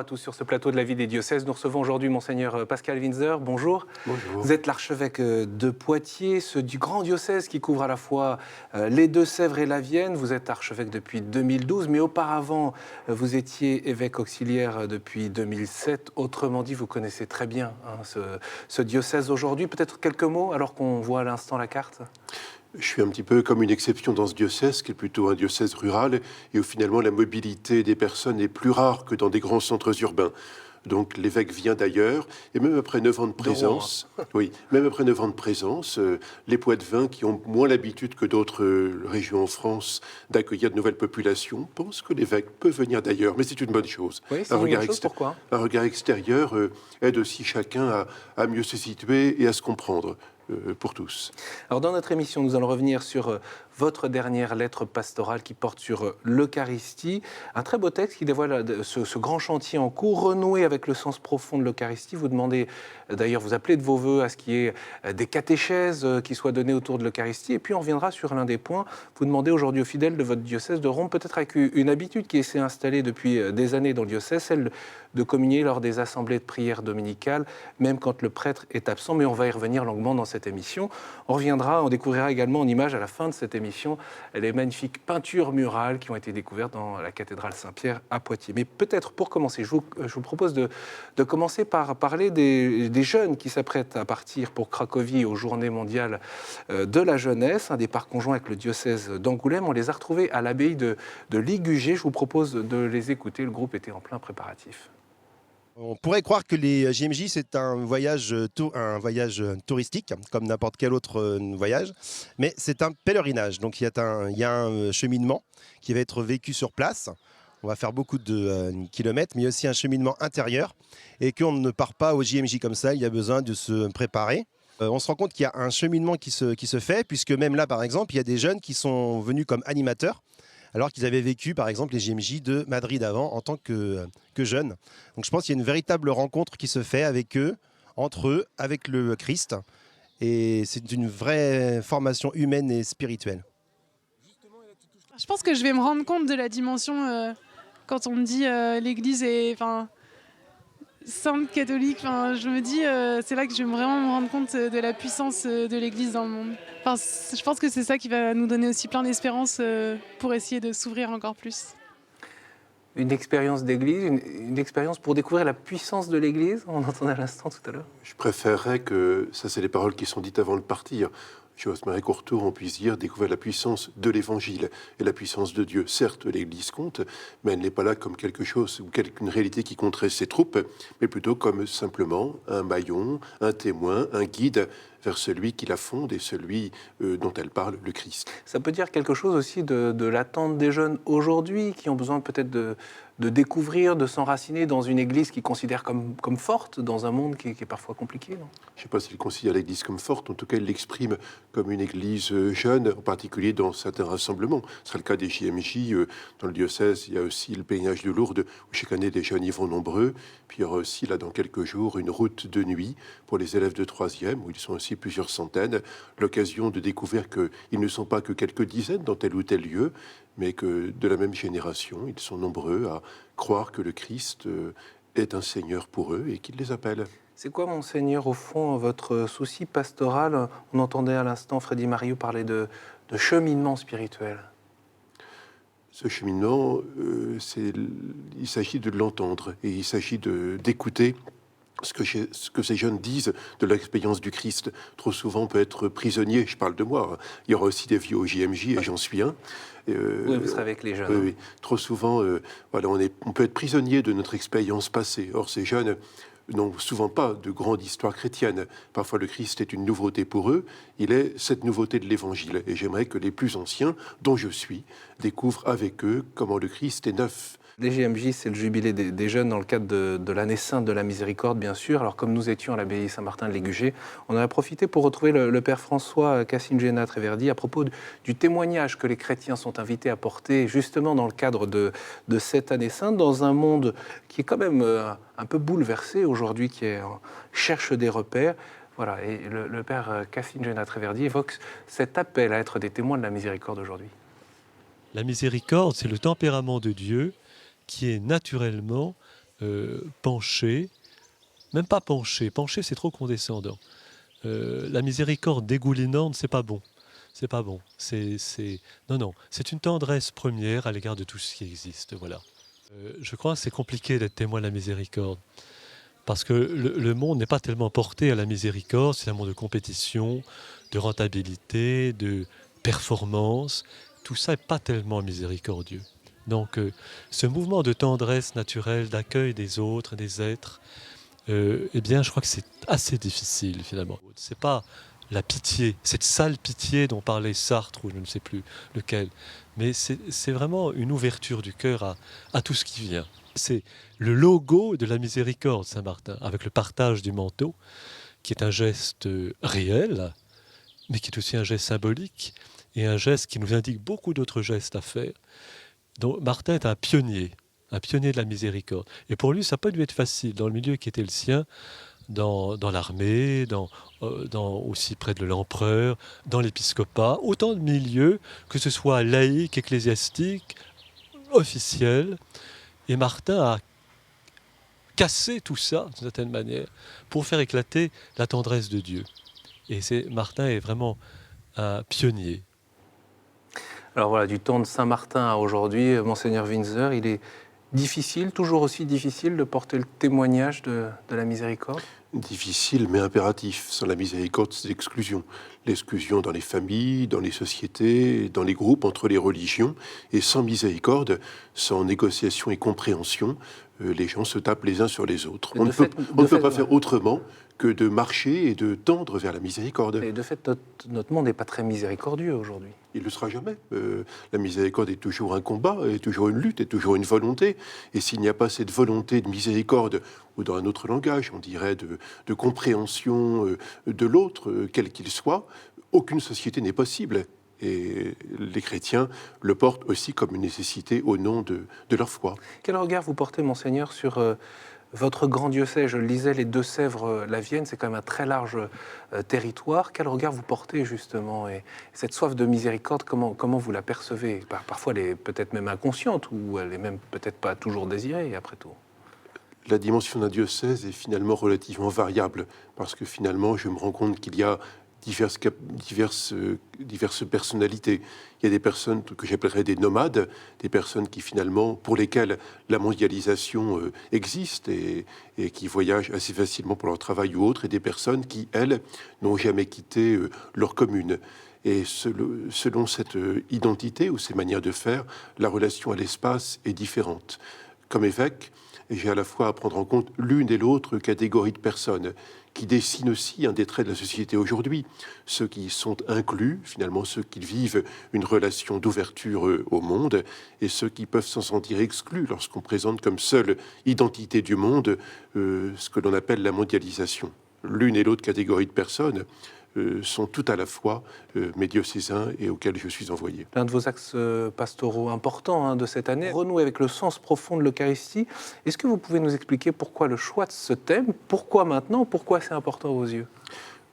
tous sur ce plateau de la vie des diocèses. Nous recevons aujourd'hui Monseigneur Pascal Winzer. Bonjour. Bonjour. Vous êtes l'archevêque de Poitiers, du grand diocèse qui couvre à la fois les Deux-Sèvres et la Vienne. Vous êtes archevêque depuis 2012, mais auparavant, vous étiez évêque auxiliaire depuis 2007. Autrement dit, vous connaissez très bien ce diocèse aujourd'hui. Peut-être quelques mots alors qu'on voit à l'instant la carte. Je suis un petit peu comme une exception dans ce diocèse, qui est plutôt un diocèse rural, et où finalement la mobilité des personnes est plus rare que dans des grands centres urbains. Donc l'évêque vient d'ailleurs, et même après 9 ans de présence, oui, même après 9 ans de présence, les Poitevins, qui ont moins l'habitude que d'autres régions en France d'accueillir de nouvelles populations, pensent que l'évêque peut venir d'ailleurs. Mais c'est une bonne chose. Oui, c'est une bonne chose. Pourquoi ? Un regard extérieur aide aussi chacun à mieux se situer et à se comprendre. Pour tous. Alors dans notre émission, nous allons revenir sur votre dernière lettre pastorale qui porte sur l'Eucharistie. Un très beau texte qui dévoile ce grand chantier en cours, renouer avec le sens profond de l'Eucharistie. Vous demandez, d'ailleurs, vous appelez de vos voeux à ce qu'il y ait des catéchèses qui soient données autour de l'Eucharistie. Et puis on reviendra sur l'un des points. Vous demandez aujourd'hui aux fidèles de votre diocèse de rompre peut-être avec une habitude qui s'est installée depuis des années dans le diocèse, celle de communier lors des assemblées de prière dominicales, même quand le prêtre est absent. Mais on va y revenir longuement dans cette émission. On découvrira également en images à la fin de cette émission les magnifiques peintures murales qui ont été découvertes dans la cathédrale Saint-Pierre à Poitiers. Mais peut-être pour commencer, je vous propose de commencer par parler des jeunes qui s'apprêtent à partir pour Cracovie aux Journées mondiales de la jeunesse, un départ conjoint avec le diocèse d'Angoulême. On les a retrouvés à l'abbaye de Ligugé. Je vous propose de les écouter. Le groupe était en plein préparatif. On pourrait croire que les JMJ, c'est un voyage touristique, comme n'importe quel autre voyage, mais c'est un pèlerinage. Donc il y a un cheminement qui va être vécu sur place. On va faire beaucoup de kilomètres, mais il y a aussi un cheminement intérieur et qu'on ne part pas au JMJ comme ça, il y a besoin de se préparer. On se rend compte qu'il y a un cheminement qui se fait, puisque même là, par exemple, il y a des jeunes qui sont venus comme animateurs, alors qu'ils avaient vécu, par exemple, les JMJ de Madrid avant, en tant que jeunes. Donc je pense qu'il y a une véritable rencontre qui se fait avec eux, entre eux, avec le Christ. Et c'est une vraie formation humaine et spirituelle. Je pense que je vais me rendre compte de la dimension, quand on me dit l'Église est sainte, catholique. Je me dis, c'est là que je vais vraiment me rendre compte de la puissance de l'Église dans le monde. Je pense que c'est ça qui va nous donner aussi plein d'espérance pour essayer de s'ouvrir encore plus. Une expérience d'église, une expérience pour découvrir la puissance de l'église, on entendait à l'instant tout à l'heure. Je préférerais que, ça c'est les paroles qui sont dites avant de partir, Marie Courtour, on puisse dire découvrir la puissance de l'Évangile et la puissance de Dieu. Certes, l'Église compte, mais elle n'est pas là comme quelque chose ou une réalité qui compterait ses troupes, mais plutôt comme simplement un maillon, un témoin, un guide vers celui qui la fonde et celui dont elle parle, le Christ. Ça peut dire quelque chose aussi de l'attente des jeunes aujourd'hui, qui ont besoin peut-être de découvrir, de s'enraciner dans une église qu'ils considèrent comme forte, dans un monde qui est parfois compliqué, non ? Je ne sais pas s'il considère l'église comme forte, en tout cas il l'exprime comme une église jeune, en particulier dans certains rassemblements. Ce sera le cas des JMJ. Dans le diocèse, il y a aussi le pèlerinage de Lourdes, où chaque année des jeunes y vont nombreux. Puis il y aura aussi, là, dans quelques jours, une route de nuit pour les élèves de 3e, où ils sont aussi plusieurs centaines. L'occasion de découvrir qu'ils ne sont pas que quelques dizaines dans tel ou tel lieu, mais que de la même génération, ils sont nombreux à croire que le Christ est un Seigneur pour eux et qu'il les appelle. C'est quoi, Monseigneur, au fond, votre souci pastoral ? On entendait à l'instant Freddy Mariou parler de cheminement spirituel. Ce cheminement, il s'agit de l'entendre et il s'agit d'écouter ce que ces jeunes disent de l'expérience du Christ. Trop souvent, on peut être prisonnier, je parle de moi. Il y aura aussi des vieux au JMJ et j'en suis un. Oui, vous serez avec les jeunes. Oui. Trop souvent, on peut être prisonnier de notre expérience passée. Or, ces jeunes n'ont souvent pas de grande histoire chrétienne. Parfois, le Christ est une nouveauté pour eux. Il est cette nouveauté de l'Évangile. Et j'aimerais que les plus anciens, dont je suis, découvrent avec eux comment le Christ est neuf. Les JMJ, c'est le jubilé des jeunes dans le cadre de l'année sainte de la miséricorde, bien sûr. Alors, comme nous étions à l'abbaye Saint-Martin de Ligugé, on en a profité pour retrouver le père François Cassingenat-Tréverdi à propos du témoignage que les chrétiens sont invités à porter, justement dans le cadre de cette année sainte, dans un monde qui est quand même un peu bouleversé aujourd'hui, qui cherche des repères. Voilà, et le père Cassingenat-Tréverdi évoque cet appel à être des témoins de la miséricorde aujourd'hui. La miséricorde, c'est le tempérament de Dieu qui est naturellement pencher, même pas pencher c'est trop condescendant. La miséricorde dégoulinante, c'est pas bon. C'est pas bon. Non, c'est une tendresse première à l'égard de tout ce qui existe. Voilà. Je crois que c'est compliqué d'être témoin de la miséricorde. Parce que le monde n'est pas tellement porté à la miséricorde, c'est un monde de compétition, de rentabilité, de performance. Tout ça n'est pas tellement miséricordieux. Donc ce mouvement de tendresse naturelle, d'accueil des autres, des êtres, eh bien je crois que c'est assez difficile finalement. C'est pas la pitié, cette sale pitié dont parlait Sartre ou je ne sais plus lequel, mais c'est vraiment une ouverture du cœur à tout ce qui vient. C'est le logo de la miséricorde, Saint-Martin, avec le partage du manteau, qui est un geste réel, mais qui est aussi un geste symbolique, et un geste qui nous indique beaucoup d'autres gestes à faire. Donc Martin est un pionnier de la miséricorde. Et pour lui, ça n'a pas dû être facile, dans le milieu qui était le sien, dans l'armée, aussi près de l'empereur, dans l'épiscopat, autant de milieux, que ce soit laïque, ecclésiastique, officiel. Et Martin a cassé tout ça, d'une certaine manière, pour faire éclater la tendresse de Dieu. Et Martin est vraiment un pionnier. Alors voilà, du temps de Saint-Martin à aujourd'hui, Monseigneur Winzer, il est difficile, toujours aussi difficile de porter le témoignage de la miséricorde? Difficile mais impératif. Sans la miséricorde, c'est l'exclusion. L'exclusion dans les familles, dans les sociétés, dans les groupes, entre les religions. Et sans miséricorde, sans négociation et compréhension, les gens se tapent les uns sur les autres. On ne peut pas faire autrement que de marcher et de tendre vers la miséricorde. Et de fait, notre monde n'est pas très miséricordieux aujourd'hui. Il ne le sera jamais. La miséricorde est toujours un combat, est toujours une lutte, est toujours une volonté. Et s'il n'y a pas cette volonté de miséricorde, ou dans un autre langage, on dirait de compréhension de l'autre, quel qu'il soit, aucune société n'est possible. Et les chrétiens le portent aussi comme une nécessité au nom de leur foi. Quel regard vous portez, Monseigneur, sur votre grand diocèse? Je le disais, les Deux-Sèvres, la Vienne, c'est quand même un très large territoire. Quel regard vous portez, justement? Et cette soif de miséricorde, comment vous la percevez? Parfois, elle est peut-être même inconsciente, ou elle est même peut-être pas toujours désirée, après tout. La dimension d'un diocèse est finalement relativement variable, parce que finalement, je me rends compte qu'il y a diverses personnalités. Il y a des personnes que j'appellerais des nomades, des personnes qui finalement, pour lesquelles la mondialisation existe et qui voyagent assez facilement pour leur travail ou autre, et des personnes qui, elles, n'ont jamais quitté leur commune. Et selon cette identité ou ces manières de faire, la relation à l'espace est différente. Comme évêque, j'ai à la fois à prendre en compte l'une et l'autre catégorie de personnes qui dessinent aussi un des traits de la société aujourd'hui. Ceux qui sont inclus, finalement, ceux qui vivent une relation d'ouverture au monde, et ceux qui peuvent s'en sentir exclus lorsqu'on présente comme seule identité du monde ce que l'on appelle la mondialisation. L'une et l'autre catégorie de personnes sont tout à la fois mes diocésains et auxquels je suis envoyé. L'un de vos axes pastoraux importants de cette année, renouer avec le sens profond de l'Eucharistie. Est-ce que vous pouvez nous expliquer pourquoi le choix de ce thème? Pourquoi maintenant? Pourquoi c'est important à vos yeux?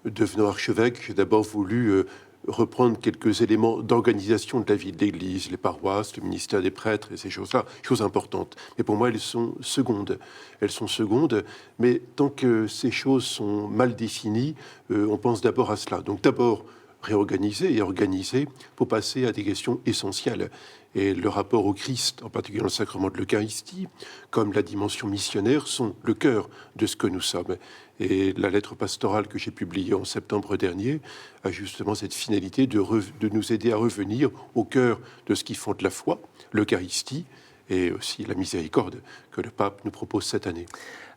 Devenant archevêque, j'ai d'abord voulu reprendre quelques éléments d'organisation de la vie de l'Église, les paroisses, le ministère des prêtres et ces choses-là, choses importantes. Mais pour moi, elles sont secondes. Elles sont secondes, mais tant que ces choses sont mal définies, on pense d'abord à cela. Donc d'abord, réorganiser et organiser pour passer à des questions essentielles. Et le rapport au Christ, en particulier dans le sacrement de l'Eucharistie, comme la dimension missionnaire, sont le cœur de ce que nous sommes. Et la lettre pastorale que j'ai publiée en septembre dernier a justement cette finalité de nous aider à revenir au cœur de ce qui fonde la foi, l'Eucharistie, et aussi la miséricorde que le pape nous propose cette année.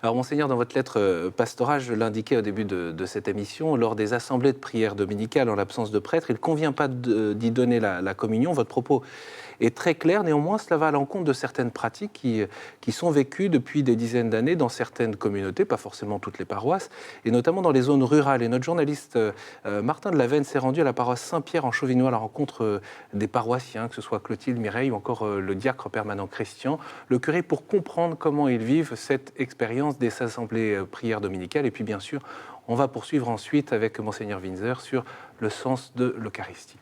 Alors, Monseigneur, dans votre lettre pastorale, je l'indiquais au début de cette émission, lors des assemblées de prière dominicales, en l'absence de prêtre, il ne convient pas d'y donner la communion. Votre propos est très clair. Néanmoins, cela va à l'encontre de certaines pratiques qui sont vécues depuis des dizaines d'années dans certaines communautés, pas forcément toutes les paroisses, et notamment dans les zones rurales. Et notre journaliste Martin de la Venne s'est rendu à la paroisse Saint-Pierre en Chauvinois à la rencontre des paroissiens, que ce soit Clotilde, Mireille ou encore le diacre permanent Christian, le curé, pour comprendre comment ils vivent cette expérience des assemblées prières dominicales. Et puis bien sûr, on va poursuivre ensuite avec Monseigneur Winzer sur le sens de l'Eucharistie.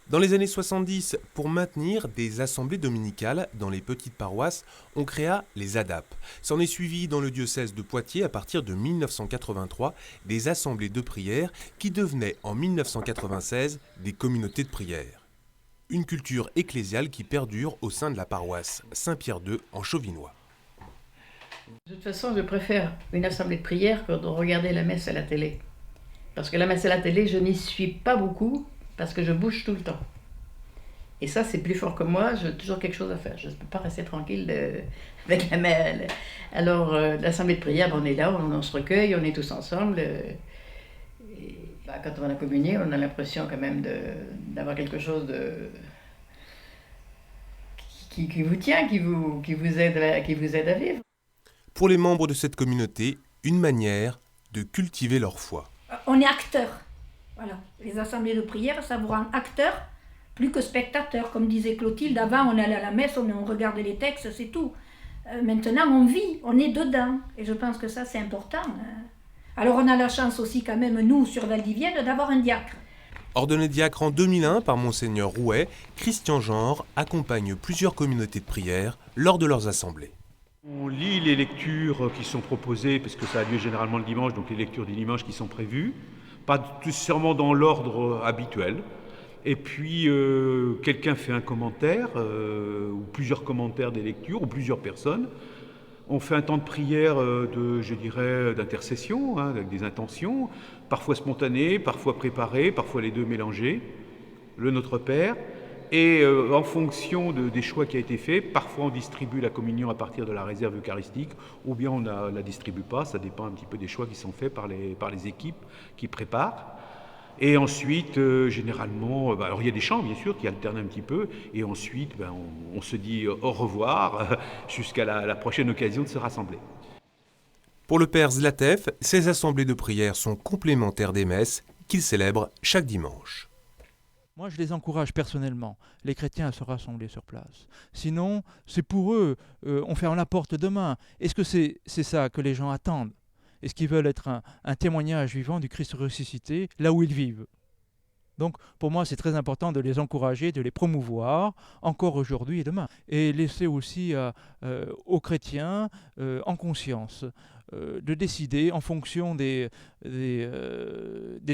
Dans les années 70, pour maintenir des assemblées dominicales dans les petites paroisses, on créa les ADAP. S'en est suivi dans le diocèse de Poitiers à partir de 1983 des assemblées de prière qui devenaient en 1996 des communautés de prière. Une culture ecclésiale qui perdure au sein de la paroisse Saint-Pierre II en Chauvinois. De toute façon, je préfère une assemblée de prière que de regarder la messe à la télé. Parce que la messe à la télé, je n'y suis pas beaucoup, parce que je bouge tout le temps. Et ça, c'est plus fort que moi, j'ai toujours quelque chose à faire. Je ne peux pas rester tranquille avec la messe. Alors, l'assemblée de prière, on est là, on se recueille, on est tous ensemble. Quand on va communier, on a l'impression quand même d'avoir quelque chose qui vous tient, qui vous aide à vivre. Pour les membres de cette communauté, une manière de cultiver leur foi. On est acteur. Voilà. Les assemblées de prière, ça vous rend acteur plus que spectateur. Comme disait Clotilde, avant on allait à la messe, on regardait les textes, c'est tout. Maintenant on vit, on est dedans. Et je pense que ça c'est important. Alors on a la chance aussi quand même, nous, sur Valdivienne, d'avoir un diacre. Ordonné diacre en 2001 par Monseigneur Rouet, Christian Genre accompagne plusieurs communautés de prière lors de leurs assemblées. On lit les lectures qui sont proposées, parce que ça a lieu généralement le dimanche, donc les lectures du dimanche qui sont prévues, pas nécessairement dans l'ordre habituel. Et puis quelqu'un fait un commentaire, ou plusieurs commentaires des lectures, ou plusieurs personnes. On fait un temps de prière d'intercession, avec des intentions, parfois spontanées, parfois préparées, parfois les deux mélangés, le Notre Père. Et en fonction des choix qui a été fait, parfois on distribue la communion à partir de la réserve eucharistique, ou bien on ne la distribue pas, ça dépend un petit peu des choix qui sont faits par les équipes qui préparent. Et ensuite, généralement, alors il y a des chants bien sûr qui alternent un petit peu, et ensuite on se dit au revoir jusqu'à la prochaine occasion de se rassembler. Pour le père Zlatev, ces assemblées de prière sont complémentaires des messes qu'il célèbre chaque dimanche. Moi, je les encourage personnellement, les chrétiens, à se rassembler sur place. Sinon, c'est pour eux, on ferme la porte demain. Est-ce que c'est ça que les gens attendent? Est-ce qu'ils veulent être un témoignage vivant du Christ ressuscité là où ils vivent? Donc, pour moi, c'est très important de les encourager, de les promouvoir, encore aujourd'hui et demain. Et laisser aussi aux chrétiens, en conscience, de décider en fonction des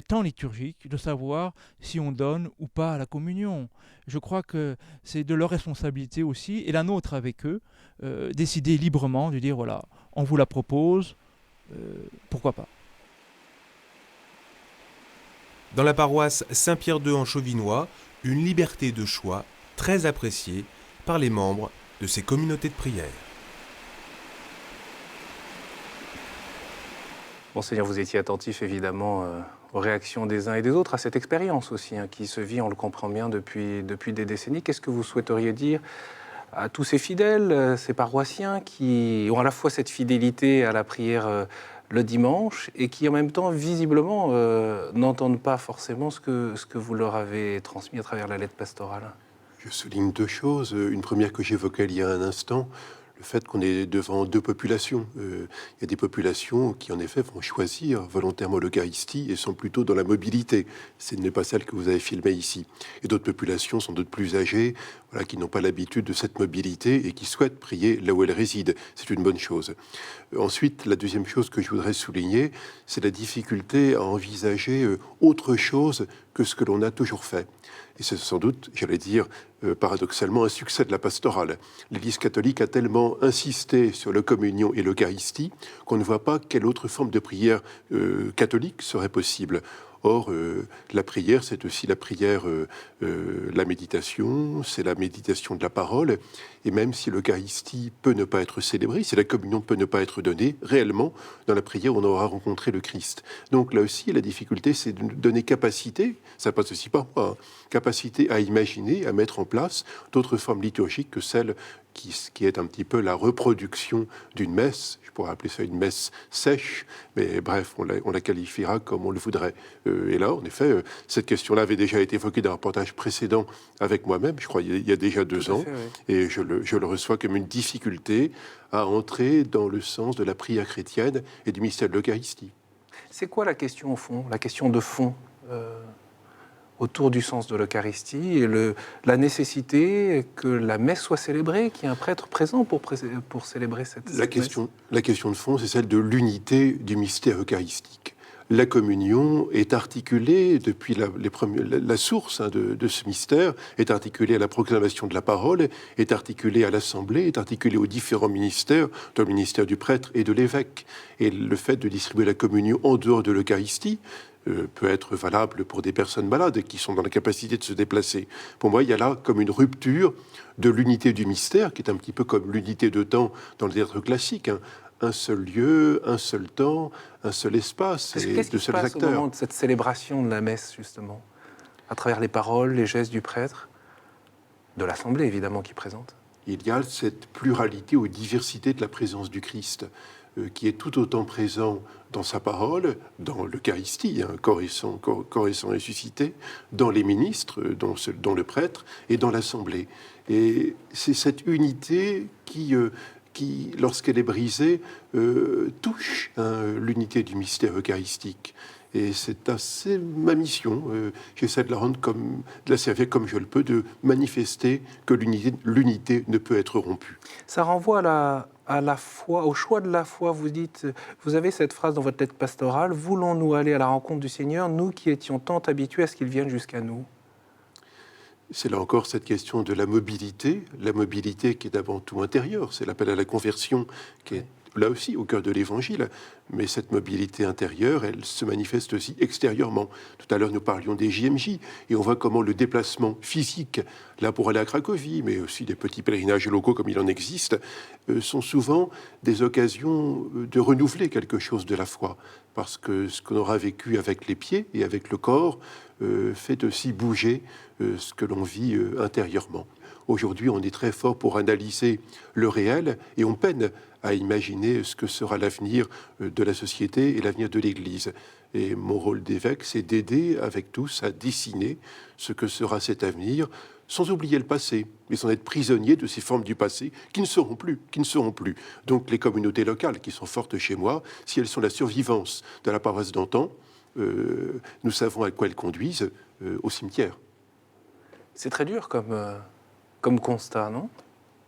temps liturgiques, de savoir si on donne ou pas à la communion. Je crois que c'est de leur responsabilité aussi, et la nôtre avec eux, décider librement, de dire voilà, on vous la propose, pourquoi pas. Dans la paroisse Saint-Pierre II en Chauvinois, une liberté de choix très appréciée par les membres de ces communautés de prière. Monseigneur, vous étiez attentif évidemment aux réactions des uns et des autres, à cette expérience aussi, qui se vit, on le comprend bien, depuis des décennies. Qu'est-ce que vous souhaiteriez dire à tous ces fidèles, ces paroissiens qui ont à la fois cette fidélité à la prière le dimanche et qui en même temps, visiblement, n'entendent pas forcément ce que vous leur avez transmis à travers la lettre pastorale? Je souligne deux choses. Une première que j'évoquais il y a un instant, le fait qu'on est devant deux populations. Il y a des populations qui, en effet, vont choisir volontairement l'Eucharistie et sont plutôt dans la mobilité. Ce n'est pas celle que vous avez filmée ici. Et d'autres populations sont d'autres plus âgées, qui n'ont pas l'habitude de cette mobilité et qui souhaitent prier là où elles résident. C'est une bonne chose. Ensuite, la deuxième chose que je voudrais souligner, c'est la difficulté à envisager autre chose que ce que l'on a toujours fait. Et c'est sans doute, j'allais dire, paradoxalement, un succès de la pastorale. L'Église catholique a tellement insisté sur la communion et l'Eucharistie qu'on ne voit pas quelle autre forme de prière catholique serait possible. Or, la prière, c'est aussi la prière, la méditation, c'est la méditation de la parole. Et même si l'Eucharistie peut ne pas être célébrée, si la communion peut ne pas être donnée, réellement, dans la prière, on aura rencontré le Christ. Donc là aussi, la difficulté, c'est de donner capacité, ça passe aussi par moi, capacité à imaginer, à mettre en place d'autres formes liturgiques que celles qui est un petit peu la reproduction d'une messe. Je pourrais appeler ça une messe sèche, mais bref, on la qualifiera comme on le voudrait. Et là, en effet, cette question-là avait déjà été évoquée dans un reportage précédent avec moi-même, je crois, il y a déjà 2 ans, oui. Et je le reçois comme une difficulté à entrer dans le sens de la prière chrétienne et du mystère de l'Eucharistie. C'est quoi la question au fond, la question de fond autour du sens de l'Eucharistie et la nécessité que la messe soit célébrée, qu'il y ait un prêtre présent pour célébrer cette messe. La question de fond, c'est celle de l'unité du mystère eucharistique. La communion est articulée depuis la source de ce mystère, est articulée à la proclamation de la parole, est articulée à l'assemblée, est articulée aux différents ministères, dans le ministère du prêtre et de l'évêque. Et le fait de distribuer la communion en dehors de l'Eucharistie peut être valable pour des personnes malades qui sont dans la capacité de se déplacer. Pour moi, il y a là comme une rupture de l'unité du mystère, qui est un petit peu comme l'unité de temps dans le théâtre classique, hein. Un seul lieu, un seul temps, un seul espace et Qu'est-ce de qui se seuls passe acteurs. au moment de cette célébration de la messe, justement, à travers les paroles, les gestes du prêtre, de l'Assemblée, évidemment, qui présente? Il y a cette pluralité ou diversité de la présence du Christ qui est tout autant présent dans sa parole, dans l'Eucharistie, hein, corps et sang ressuscité, dans les ministres, dans le prêtre et dans l'Assemblée. Et c'est cette unité qui lorsqu'elle est brisée, touche l'unité du mystère eucharistique. Et c'est assez ma mission. J'essaie de la servir comme je le peux, de manifester que l'unité ne peut être rompue. Ça renvoie à la foi, au choix de la foi. Vous avez cette phrase dans votre lettre pastorale: voulons-nous aller à la rencontre du Seigneur, nous qui étions tant habitués à ce qu'il vienne jusqu'à nous? C'est là encore cette question de la mobilité qui est avant tout intérieure. C'est l'appel à la conversion qui est là aussi au cœur de l'Évangile. Mais cette mobilité intérieure, elle se manifeste aussi extérieurement. Tout à l'heure, nous parlions des JMJ et on voit comment le déplacement physique, là pour aller à Cracovie, mais aussi des petits pèlerinages locaux comme il en existe, sont souvent des occasions de renouveler quelque chose de la foi. Parce que ce qu'on aura vécu avec les pieds et avec le corps fait aussi bouger ce que l'on vit intérieurement. Aujourd'hui, on est très fort pour analyser le réel et on peine à imaginer ce que sera l'avenir de la société et l'avenir de l'Église. Et mon rôle d'évêque, c'est d'aider avec tous à dessiner ce que sera cet avenir, sans oublier le passé, mais sans être prisonnier de ces formes du passé qui ne seront plus. Donc les communautés locales qui sont fortes chez moi, si elles sont la survivance de la paroisse d'antan, nous savons à quoi elles conduisent, au cimetière. C'est très dur comme constat, non?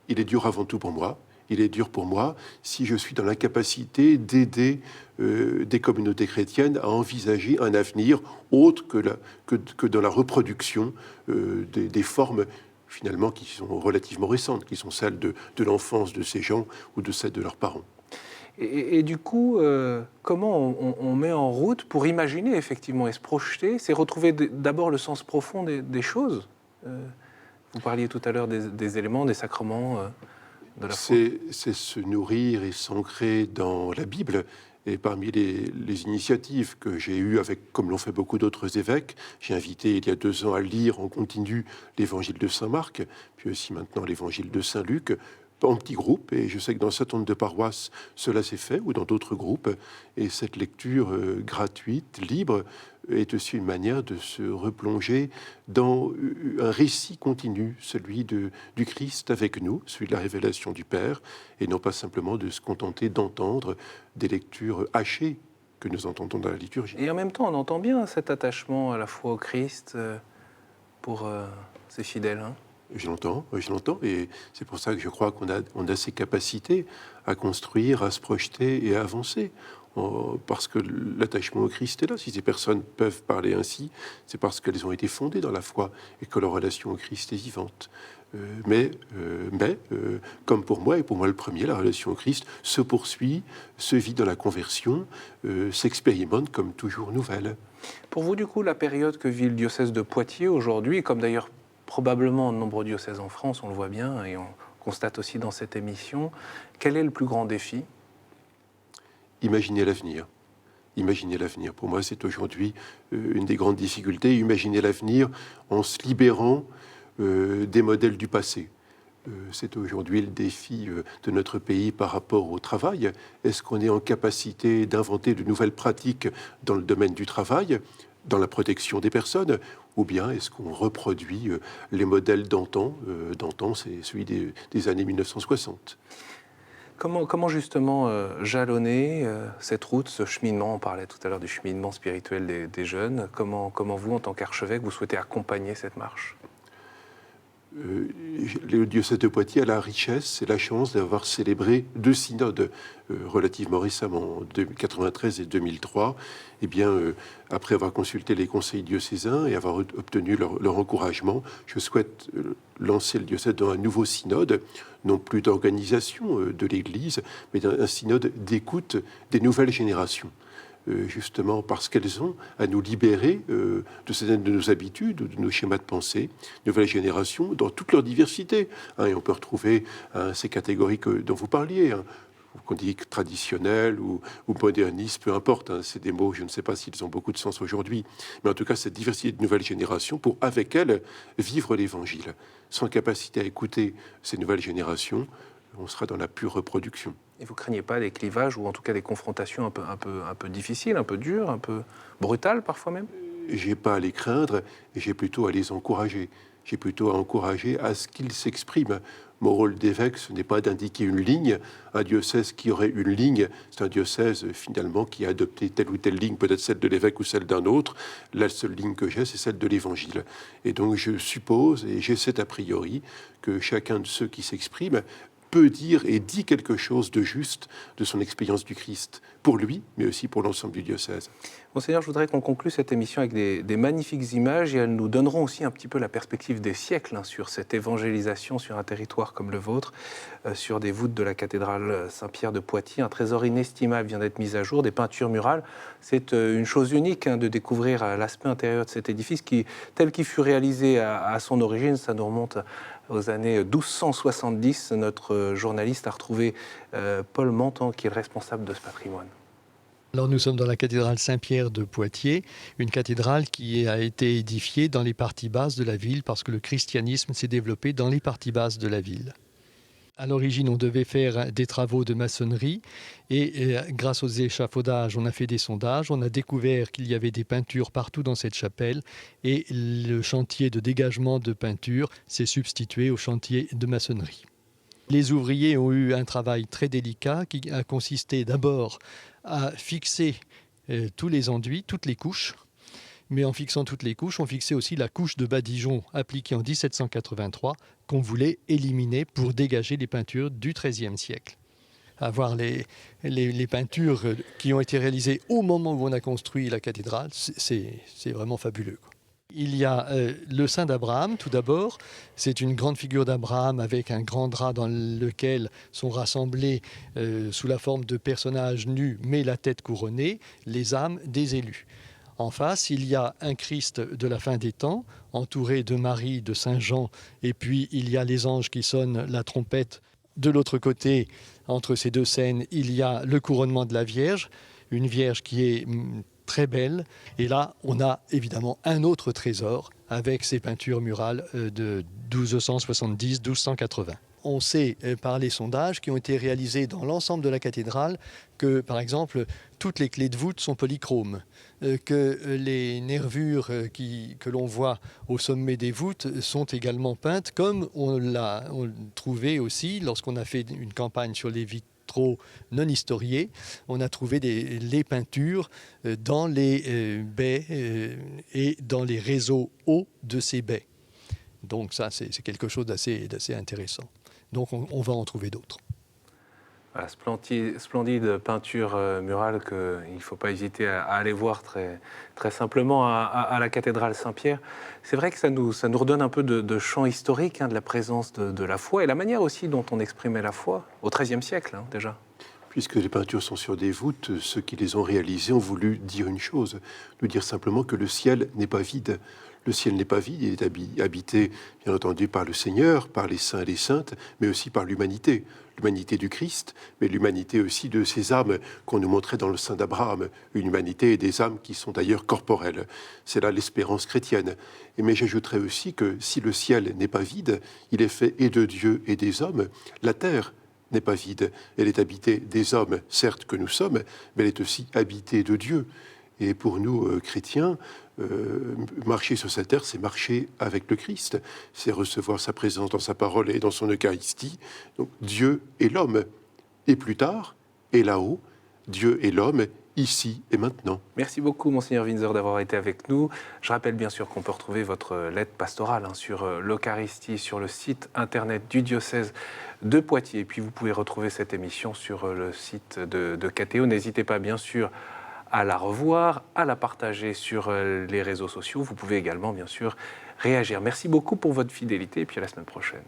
Il est dur avant tout pour moi. Il est dur pour moi si je suis dans l'incapacité d'aider des communautés chrétiennes à envisager un avenir autre que dans la reproduction des formes finalement qui sont relativement récentes, qui sont celles de l'enfance de ces gens ou de celles de leurs parents. Et du coup, comment on met en route pour imaginer effectivement et se projeter? C'est retrouver d'abord le sens profond des choses. Vous parliez tout à l'heure des éléments, des sacrements de la foi. C'est se nourrir et s'ancrer dans la Bible. Et parmi les initiatives que j'ai eues, comme l'ont fait beaucoup d'autres évêques, j'ai invité il y a 2 ans à lire en continu l'évangile de Saint Marc, puis aussi maintenant l'évangile de Saint Luc, en petits groupes. Et je sais que dans un certain nombre de paroisses, cela s'est fait, ou dans d'autres groupes. Et cette lecture gratuite, libre, est aussi une manière de se replonger dans un récit continu, celui du Christ avec nous, celui de la révélation du Père, et non pas simplement de se contenter d'entendre des lectures hachées que nous entendons dans la liturgie. Et en même temps, on entend bien cet attachement à la foi au Christ pour ces fidèles. Hein. Je l'entends, et c'est pour ça que je crois qu'on a ces capacités à construire, à se projeter et à avancer. Parce que l'attachement au Christ est là. Si ces personnes peuvent parler ainsi, c'est parce qu'elles ont été fondées dans la foi et que leur relation au Christ est vivante. Mais comme pour moi, et pour moi le premier, la relation au Christ se poursuit, se vit dans la conversion, s'expérimente comme toujours nouvelle. Pour vous, du coup, la période que vit le diocèse de Poitiers aujourd'hui, comme d'ailleurs probablement de nombreux diocèses en France, on le voit bien, et on constate aussi dans cette émission, quel est le plus grand défi ? Imaginer l'avenir. Imaginer l'avenir. Pour moi, c'est aujourd'hui une des grandes difficultés. Imaginer l'avenir en se libérant des modèles du passé. C'est aujourd'hui le défi de notre pays par rapport au travail. Est-ce qu'on est en capacité d'inventer de nouvelles pratiques dans le domaine du travail, dans la protection des personnes, ou bien est-ce qu'on reproduit les modèles d'antan? D'antan, c'est celui des années 1960. Comment justement jalonner cette route, ce cheminement? On parlait tout à l'heure du cheminement spirituel des jeunes. Comment vous, en tant qu'archevêque, vous souhaitez accompagner cette marche? Le diocèse de Poitiers a la richesse et la chance d'avoir célébré 2 synodes relativement récemment, en 1993 et 2003. Eh bien, après avoir consulté les conseils diocésains et avoir obtenu leur encouragement, je souhaite lancer le diocèse dans un nouveau synode, non plus d'organisation de l'Église, mais un synode d'écoute des nouvelles générations. Justement parce qu'elles ont à nous libérer de certaines de nos habitudes, de nos schémas de pensée, nouvelles générations, dans toute leur diversité. Et on peut retrouver ces catégories dont vous parliez, qu'on dit traditionnel ou moderniste, peu importe. C'est des mots, je ne sais pas s'ils ont beaucoup de sens aujourd'hui. Mais en tout cas, cette diversité de nouvelles générations, pour, avec elles, vivre l'Évangile. Sans capacité à écouter ces nouvelles générations, on sera dans la pure reproduction. Et vous craignez pas des clivages ou en tout cas des confrontations un peu difficiles, un peu dures, un peu brutales parfois même? J'ai pas à les craindre, et j'ai plutôt à les encourager. J'ai plutôt à encourager à ce qu'ils s'expriment. Mon rôle d'évêque, ce n'est pas d'indiquer une ligne. Un diocèse qui aurait une ligne, c'est un diocèse finalement qui a adopté telle ou telle ligne, peut-être celle de l'évêque ou celle d'un autre. La seule ligne que j'ai, c'est celle de l'Évangile. Et donc je suppose, et j'ai cet a priori, que chacun de ceux qui s'expriment peut dire et dit quelque chose de juste de son expérience du Christ, pour lui, mais aussi pour l'ensemble du diocèse. Monseigneur, je voudrais qu'on conclue cette émission avec des magnifiques images, et elles nous donneront aussi un petit peu la perspective des siècles sur cette évangélisation sur un territoire comme le vôtre, sur des voûtes de la cathédrale Saint-Pierre de Poitiers. Un trésor inestimable vient d'être mis à jour, des peintures murales. C'est une chose unique de découvrir l'aspect intérieur de cet édifice tel qu'il fut réalisé à son origine. Ça nous remonte aux années 1270. Notre journaliste a retrouvé Paul Mentan, qui est le responsable de ce patrimoine. Alors nous sommes dans la cathédrale Saint-Pierre de Poitiers, une cathédrale qui a été édifiée dans les parties basses de la ville parce que le christianisme s'est développé dans les parties basses de la ville. À l'origine, on devait faire des travaux de maçonnerie et grâce aux échafaudages, on a fait des sondages. On a découvert qu'il y avait des peintures partout dans cette chapelle et le chantier de dégagement de peinture s'est substitué au chantier de maçonnerie. Les ouvriers ont eu un travail très délicat qui a consisté d'abord à fixer tous les enduits, toutes les couches. Mais en fixant toutes les couches, on fixait aussi la couche de badigeon appliquée en 1783 qu'on voulait éliminer pour dégager les peintures du XIIIe siècle. Avoir les peintures qui ont été réalisées au moment où on a construit la cathédrale, c'est vraiment fabuleux, quoi. Il y a le Saint d'Abraham, tout d'abord. C'est une grande figure d'Abraham avec un grand drap dans lequel sont rassemblés, sous la forme de personnages nus, mais la tête couronnée, les âmes des élus. En face, il y a un Christ de la fin des temps, entouré de Marie, de Saint Jean, et puis il y a les anges qui sonnent la trompette. De l'autre côté, entre ces deux scènes, il y a le couronnement de la Vierge, une Vierge qui est très belle. Et là, on a évidemment un autre trésor avec ces peintures murales de 1270-1280. On sait par les sondages qui ont été réalisés dans l'ensemble de la cathédrale que, par exemple, toutes les clés de voûte sont polychromes, que les nervures que l'on voit au sommet des voûtes sont également peintes, comme on l'a trouvé aussi lorsqu'on a fait une campagne sur les vitraux non historiés. On a trouvé les peintures dans les baies et dans les réseaux hauts de ces baies. Donc ça, c'est quelque chose d'assez intéressant. Donc on va en trouver d'autres. Voilà, splendide peinture murale qu'il ne faut pas hésiter à aller voir très simplement à la cathédrale Saint-Pierre. C'est vrai que ça nous redonne un peu de champ historique, de la présence de la foi et la manière aussi dont on exprimait la foi au XIIIe siècle déjà. Puisque les peintures sont sur des voûtes, ceux qui les ont réalisées ont voulu dire une chose, nous dire simplement que le ciel n'est pas vide. Le ciel n'est pas vide, il est habité, bien entendu, par le Seigneur, par les saints et les saintes, mais aussi par l'humanité. L'humanité du Christ, mais l'humanité aussi de ces âmes qu'on nous montrait dans le Saint d'Abraham. Une humanité et des âmes qui sont d'ailleurs corporelles. C'est là l'espérance chrétienne. Mais j'ajouterais aussi que si le ciel n'est pas vide, il est fait et de Dieu et des hommes. La terre n'est pas vide. Elle est habitée des hommes, certes que nous sommes, mais elle est aussi habitée de Dieu. Et pour nous, chrétiens, marcher sur cette terre, c'est marcher avec le Christ, c'est recevoir sa présence dans sa parole et dans son Eucharistie. Donc Dieu et l'homme, et plus tard, et là-haut, Dieu et l'homme, ici et maintenant. Merci beaucoup, Monseigneur Windsor, d'avoir été avec nous. Je rappelle bien sûr qu'on peut retrouver votre lettre pastorale sur l'Eucharistie, sur le site internet du diocèse de Poitiers. Et puis vous pouvez retrouver cette émission sur le site de KTO. N'hésitez pas bien sûr à la revoir, à la partager sur les réseaux sociaux. Vous pouvez également bien sûr réagir. Merci beaucoup pour votre fidélité et puis à la semaine prochaine.